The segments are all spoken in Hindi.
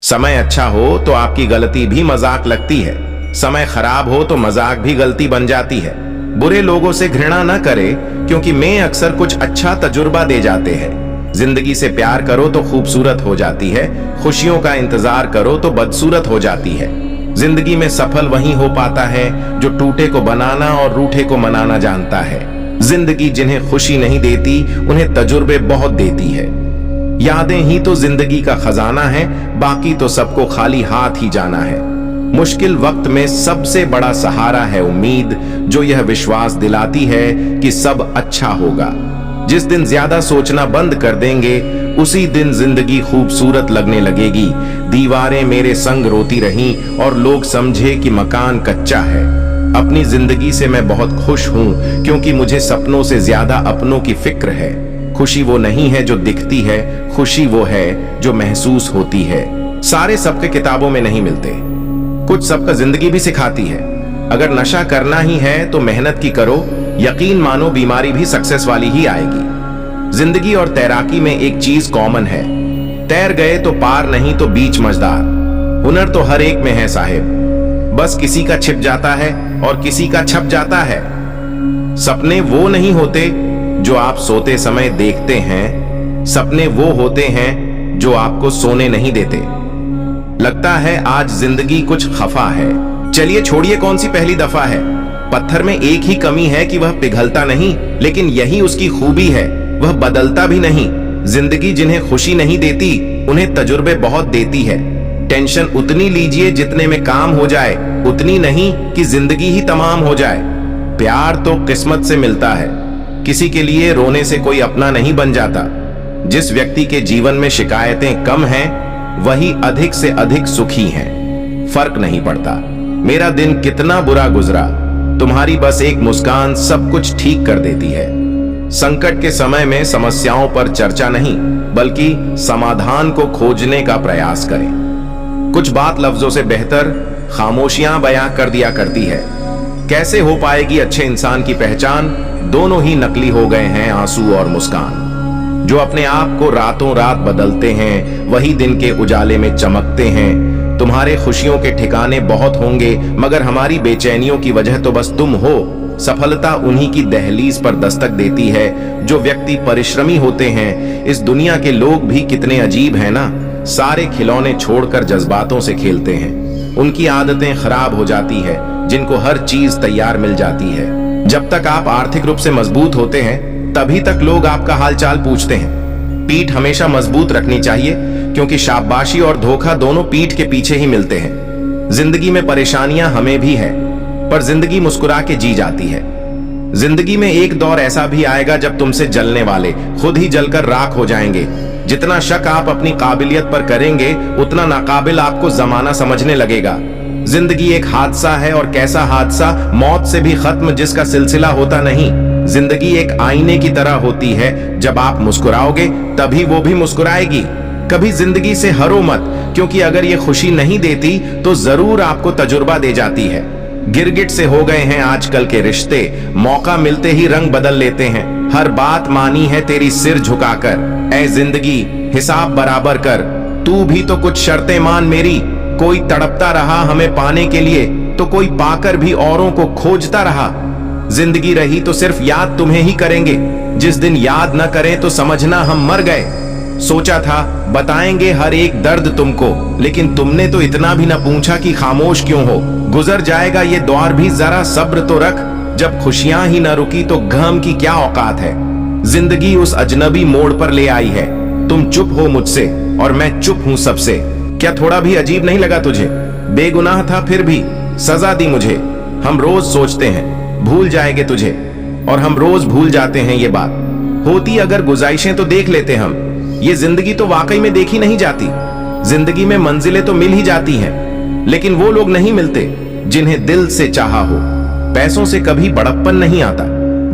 समय अच्छा हो तो आपकी गलती भी मजाक लगती है, समय खराब हो तो मजाक भी गलती बन जाती है। बुरे लोगों से घृणा न करे, क्योंकि में अक्सर कुछ अच्छा तजुर्बा दे जाते हैं। जिंदगी से प्यार करो तो खूबसूरत हो जाती है, खुशियों का इंतजार करो तो बदसूरत हो जाती है। जिंदगी में सफल वही हो पाता है जो टूटे को बनाना और रूठे को मनाना जानता है। जिंदगी जिन्हें खुशी नहीं देती उन्हें तजुर्बे बहुत देती है। यादें ही तो जिंदगी का खजाना है, बाकी तो सबको खाली हाथ ही जाना है। मुश्किल वक्त में सबसे बड़ा सहारा है उम्मीद, जो यह विश्वास दिलाती है कि सब अच्छा होगा। जिस दिन ज्यादा सोचना बंद कर देंगे, उसी दिन जिंदगी खूबसूरत लगने लगेगी। दीवारें मेरे संग रोती रहीं और लोग समझे कि मकान कच्चा है। अपनी जिंदगी से मैं बहुत खुश हूं, क्योंकि मुझे सपनों से ज्यादा अपनों की फिक्र है। खुशी वो नहीं है जो दिखती है, खुशी वो है जो महसूस होती है। सारे सबके किताबों में नहीं मिलते, कुछ सबका जिंदगी भी सिखाती है। अगर नशा करना ही है तो मेहनत की करो, यकीन मानो बीमारी भी सक्सेस वाली ही आएगी। जिंदगी और तैराकी में एक चीज कॉमन है, तैर गए तो पार, नहीं तो बीच मझदार। हुनर तो हर एक में है साहिब, बस किसी का छिप जाता है और किसी का छप जाता है। सपने वो नहीं होते जो आप सोते समय देखते हैं, सपने वो होते हैं जो आपको सोने नहीं देते। लगता है आज जिंदगी कुछ खफा है, चलिए छोड़िए कौन सी पहली दफा है। पत्थर में एक ही कमी है कि वह पिघलता नहीं, लेकिन यही उसकी खूबी है, वह बदलता भी नहीं। जिंदगी जिन्हें खुशी नहीं देती उन्हें तजुर्बे बहुत देती है। टेंशन उतनी लीजिए जितने में काम हो जाए, उतनी नहीं कि जिंदगी ही तमाम हो जाए। प्यार तो किस्मत से मिलता है, किसी के लिए रोने से कोई अपना नहीं बन जाता। जिस व्यक्ति के जीवन में शिकायतें कम हैं, वही अधिक से अधिक सुखी हैं। फर्क नहीं पड़ता मेरा दिन कितना बुरा गुजरा, तुम्हारी बस एक मुस्कान सब कुछ ठीक कर देती है। संकट के समय में समस्याओं पर चर्चा नहीं, बल्कि समाधान को खोजने का प्रयास करें। कुछ बात लफ्जों से बेहतर खामोशियां बयां कर दिया करती है। कैसे हो पाएगी अच्छे इंसान की पहचान, दोनों ही नकली हो गए हैं आंसू और मुस्कान। जो अपने आप को रातों रात बदलते हैं, वही दिन के उजाले में चमकते हैं। तुम्हारे खुशियों के ठिकाने बहुत होंगे, मगर हमारी बेचैनियों की वजह तो बस तुम हो। सफलता उन्हीं की दहलीज पर दस्तक देती है जो व्यक्ति परिश्रमी होते हैं। इस दुनिया के लोग भी कितने अजीब हैं ना, सारे खिलौने छोड़कर जज्बातों से खेलते हैं। उनकी आदतें खराब हो जाती है जिनको हर चीज तैयार मिल जाती है। जब तक आप आर्थिक रूप से मजबूत होते हैं, तभी तक लोग आपका हालचाल पूछते हैं। पीठ हमेशा मजबूत रखनी चाहिए, क्योंकि शाबाशी और धोखा दोनों पीठ के पीछे ही मिलते हैं। जिंदगी में परेशानियां हमें भी है, पर जिंदगी मुस्कुरा के जी जाती है। जिंदगी में एक दौर ऐसा भी आएगा जब तुमसे जलने वाले खुद ही जलकर राख हो जाएंगे। जितना शक आप अपनी काबिलियत पर करेंगे, उतना नाकाबिल आपको जमाना समझने लगेगा। जिंदगी एक हादसा है, और कैसा हादसा, मौत से भी खत्म, जिसका सिलसिला होता नहीं। जिंदगी एक आईने की तरह होती है, जब आप मुस्कुराओगे तभी वो भी मुस्कुराएगी। कभी जिंदगी से हरो मत, क्योंकि अगर ये खुशी नहीं देती तो जरूर आपको तजुर्बा दे जाती है। गिरगिट से हो गए हैं आजकल के रिश्ते, मौका मिलते ही रंग बदल लेते हैं। हर बात मानी है तेरी सिर झुकाकर, ऐ जिंदगी हिसाब बराबर कर। तू भी तो कुछ शर्तें मान मेरी, कोई तड़पता रहा हमें पाने के लिए, तो कोई पाकर भी औरों को खोजता रहा। जिंदगी रही तो सिर्फ याद तुम्हें ही करेंगे, जिस दिन याद न करें तो समझना हम मर गए। सोचा था बताएंगे हर एक दर्द तुमको, लेकिन तुमने तो इतना भी न पूछा कि खामोश क्यों हो। गुजर जाएगा ये दौर भी, जरा सब्र तो रख। जब खुशियां ही न रुकी तो गम की क्या औकात है। जिंदगी उस अजनबी मोड़ पर ले आई है, तुम चुप हो मुझसे और मैं चुप हूं सबसे। क्या थोड़ा भी अजीब नहीं लगा तुझे? बेगुनाह था फिर भी सजा दी मुझे। हम रोज सोचते हैं भूल जाएंगे तुझे, और हम रोज भूल जाते हैं ये बात। होती अगर गुजाइशें तो देख लेते हम, ये जिंदगी तो वाकई में देखी नहीं जाती। जिंदगी में मंजिलें तो मिल ही जाती हैं, लेकिन वो लोग नहीं मिलते जिन्हें दिल से चाहा हो। पैसों से कभी बड़प्पन नहीं आता,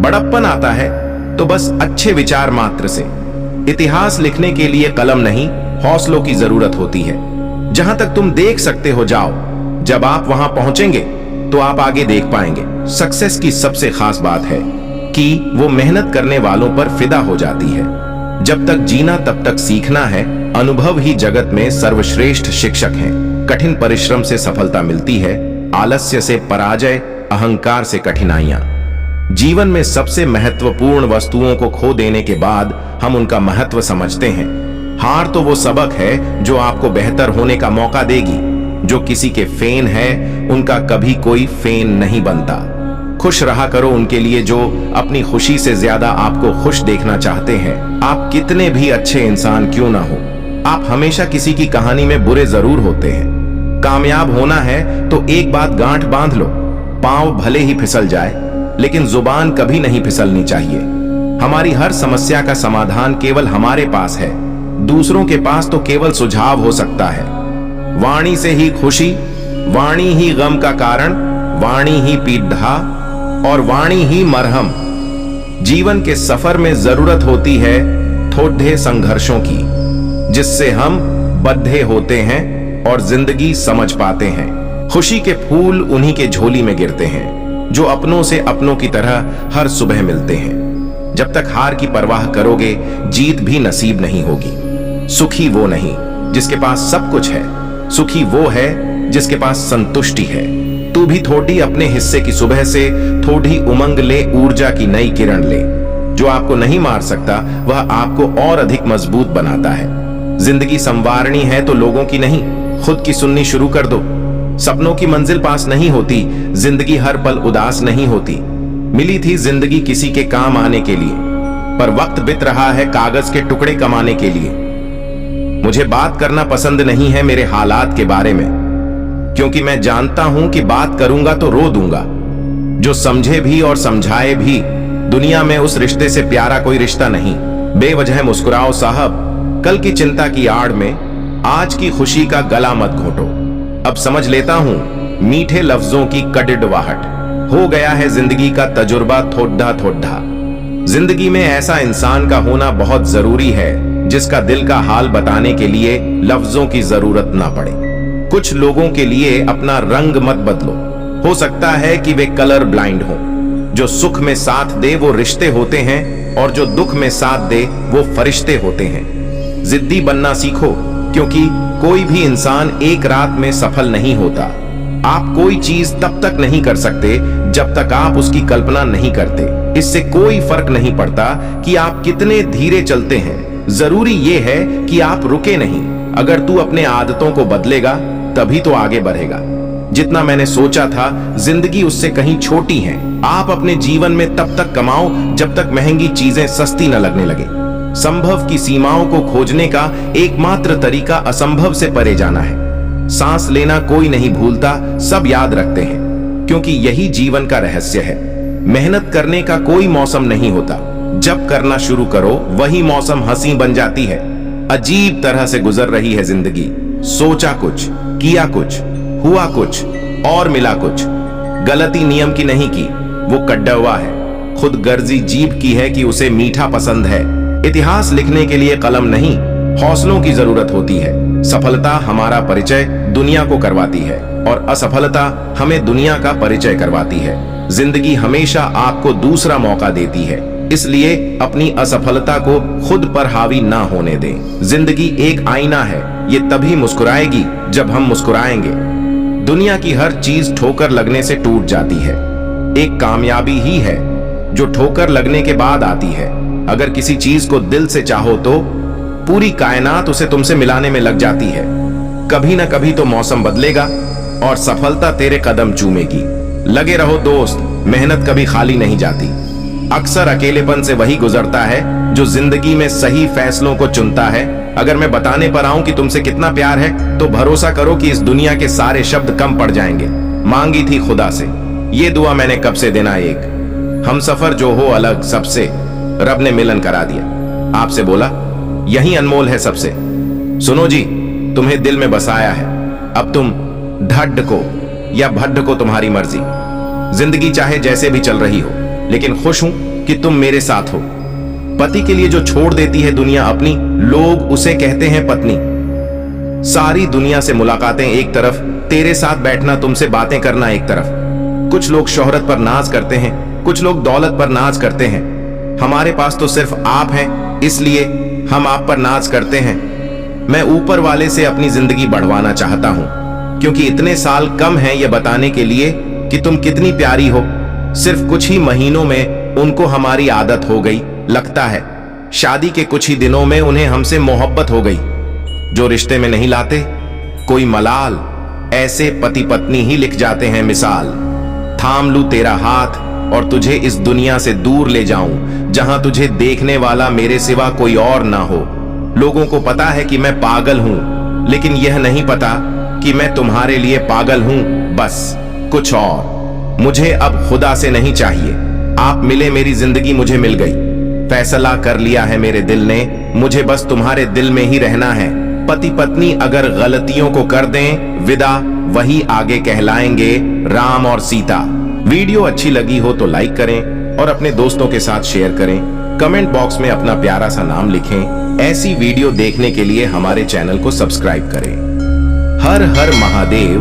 बड़प्पन आता है तो बस अच्छे विचार मात्र से। इतिहास लिखने के लिए कलम नहीं, हौसलों की जरूरत होती है। जहां तक तुम देख सकते हो जाओ, जब आप वहां पहुंचेंगे तो आप आगे देख पाएंगे। सक्सेस की सबसे खास बात है कि वो मेहनत करने वालों पर फिदा हो जाती है। जब तक जीना तब तक सीखना है, अनुभव ही जगत में सर्वश्रेष्ठ शिक्षक हैं। कठिन परिश्रम से सफलता मिलती है, आलस्य से पराजय, अहंकार से कठिनाइयां। जीवन में सबसे महत्वपूर्ण वस्तुओं को खो देने के बाद हम उनका महत्व समझते हैं। हार तो वो सबक है जो आपको बेहतर होने का मौका देगी। जो किसी के फैन है उनका कभी कोई फैन नहीं बनता। खुश रहा करो उनके लिए जो अपनी खुशी से ज्यादा आपको खुश देखना चाहते हैं। आप कितने भी अच्छे इंसान क्यों ना हो, आप हमेशा किसी की कहानी में बुरे जरूर होते हैं। कामयाब होना है तो एक बात गांठ बांध लो, पांव भले ही फिसल जाए लेकिन जुबान कभी नहीं फिसलनी चाहिए। हमारी हर समस्या का समाधान केवल हमारे पास है, दूसरों के पास तो केवल सुझाव हो सकता है। वाणी से ही खुशी, वाणी ही गम का कारण, वाणी ही पीड़ा और वाणी ही मरहम। जीवन के सफर में जरूरत होती है थोड़े संघर्षों की, जिससे हम बद्धे होते हैं और जिंदगी समझ पाते हैं। खुशी के फूल उन्हीं के झोली में गिरते हैं जो अपनों से अपनों की तरह हर सुबह मिलते हैं। जब तक हार की परवाह करोगे, जीत भी नसीब नहीं होगी। सुखी वो नहीं जिसके पास सब कुछ है, सुखी वो है जिसके पास संतुष्टि है। तू भी थोड़ी अपने हिस्से की सुबह से थोड़ी उमंग ले, ऊर्जा की नई किरण ले। जो आपको नहीं मार सकता वह आपको और अधिक मजबूत बनाता है। जिंदगी संवारनी है तो लोगों की नहीं, खुद की सुननी शुरू कर दो। सपनों की मंजिल पास नहीं होती, जिंदगी हर पल उदास नहीं होती। मिली थी जिंदगी किसी के काम आने के लिए, पर वक्त बीत रहा है कागज के टुकड़े कमाने के लिए। मुझे बात करना पसंद नहीं है मेरे हालात के बारे में, क्योंकि मैं जानता हूं कि बात करूंगा तो रो दूंगा। जो समझे भी और समझाए भी, दुनिया में उस रिश्ते से प्यारा कोई रिश्ता नहीं। बेवजह मुस्कुराओ साहब, कल की चिंता की आड़ में आज की खुशी का गला मत घोटो। अब समझ लेता हूं मीठे लफ्जों की कड़िड़वाहट। हो गया है जिंदगी का तजुर्बा थोड़ा थोड़ा। जिंदगी में ऐसा इंसान का होना बहुत जरूरी है जिसका दिल का हाल बताने के लिए लफ्जों की जरूरत ना पड़े। कुछ लोगों के लिए अपना रंग मत बदलो, हो सकता है कि वे कलर ब्लाइंड हो। जो सुख में साथ दे वो रिश्ते होते हैं और जो दुख में साथ दे वो फरिश्ते होते हैं। जिद्दी बनना सीखो, क्योंकि कोई भी इंसान एक रात में सफल नहीं होता। आप कोई चीज तब तक नहीं कर सकते जब तक आप उसकी कल्पना नहीं करते। इससे कोई फर्क नहीं पड़ता कि आप कितने धीरे चलते हैं, जरूरी यह है कि आप रुके नहीं। अगर तू अपने आदतों को बदलेगा तभी तो आगे बढ़ेगा। जितना मैंने सोचा था जिंदगी उससे कहीं छोटी है। आप अपने जीवन में तब तक कमाओ जब तक महंगी चीजें सस्ती न लगने लगे। संभव की सीमाओं को खोजने का एकमात्र तरीका असंभव से परे जाना है। सांस लेना कोई नहीं भूलता, सब याद रखते हैं, क्योंकि यही जीवन का रहस्य है। मेहनत करने का कोई मौसम नहीं होता, जब करना शुरू करो वही मौसम हंसी बन जाती है। अजीब तरह से गुजर रही है जिंदगी। सोचा कुछ, किया कुछ, हुआ कुछ और मिला कुछ। गलती नियम की नहीं की, वो कड्डवा है। खुद गर्जी जीभ की है कि उसे मीठा पसंद है। इतिहास लिखने के लिए कलम नहीं, हौसलों की जरूरत होती है। सफलता हमारा परिचय दुनिया को करवाती है और असफलता हमें दुनिया का परिचय करवाती है। जिंदगी हमेशा आपको दूसरा मौका देती है, इसलिए अपनी असफलता को खुद पर हावी ना होने दें। जिंदगी एक आईना है, ये तभी मुस्कुराएगी जब हम मुस्कुराएंगे। दुनिया की हर चीज ठोकर लगने से टूट जाती है, एक कामयाबी ही है जो ठोकर लगने के बाद आती है। अगर किसी चीज को दिल से चाहो तो पूरी कायनात उसे तुमसे मिलाने में लग जाती है। कभी ना कभी तो मौसम बदलेगा और सफलता तेरे कदम चूमेगी। लगे रहो दोस्त, मेहनत कभी खाली नहीं जाती। अक्सर अकेलेपन से वही गुजरता है जो जिंदगी में सही फैसलों को चुनता है। अगर मैं बताने पर आऊं कि तुमसे कितना प्यार है तो भरोसा करो कि इस दुनिया के सारे शब्द कम पड़ जाएंगे। मांगी थी खुदा से ये दुआ मैंने कब से देना एक, हम सफर जो हो अलग सबसे, रब ने मिलन करा दिया। आपसे बोला यही अनमोल है सबसे। सुनो जी, तुम्हें दिल में बसाया है, अब तुम ढड्ड को या भड्ड को तुम्हारी मर्जी। जिंदगी चाहे जैसे भी चल रही हो, लेकिन खुश हूं कि तुम मेरे साथ हो। पति के लिए जो छोड़ देती है दुनिया अपनी, लोग उसे कहते हैं पत्नी। सारी दुनिया से मुलाकातें एक तरफ, तेरे साथ बैठना तुमसे बातें करना एक तरफ। कुछ लोग शोहरत पर नाज करते हैं, कुछ लोग दौलत पर नाज करते हैं। हमारे पास तो सिर्फ आप हैं, इसलिए हम आप पर नाज करते हैं। मैं ऊपर वाले से अपनी जिंदगी बढ़वाना चाहता हूं, क्योंकि इतने साल कम हैं ये बताने के लिए कि तुम कितनी प्यारी हो। सिर्फ कुछ ही महीनों में उनको हमारी आदत हो गई। लगता है शादी के कुछ ही दिनों में उन्हें हमसे मोहब्बत हो गई। जो रिश्ते में नहीं लाते कोई मलाल, ऐसे पति पत्नी ही लिख जाते हैं मिसाल। थाम लूं तेरा हाथ और तुझे इस दुनिया से दूर ले जाऊं, जहां तुझे देखने वाला मेरे सिवा कोई और ना हो। लोगों को पता है कि मैं पागल हूं, लेकिन यह नहीं पता कि मैं तुम्हारे लिए पागल हूं, बस कुछ और। मुझे अब खुदा से नहीं चाहिए, आप मिले मेरी जिंदगी मुझे मिल गई। फैसला कर लिया है मेरे दिल ने, मुझे बस तुम्हारे दिल में ही रहना है। पति पत्नी अगर गलतियों को कर दें विदा, वही आगे कहलाएंगे राम और सीता। वीडियो अच्छी लगी हो तो लाइक करें और अपने दोस्तों के साथ शेयर करें। कमेंट बॉक्स में अपना प्यारा सा नाम लिखें। ऐसी वीडियो देखने के लिए हमारे चैनल को सब्सक्राइब करें। हर हर महादेव।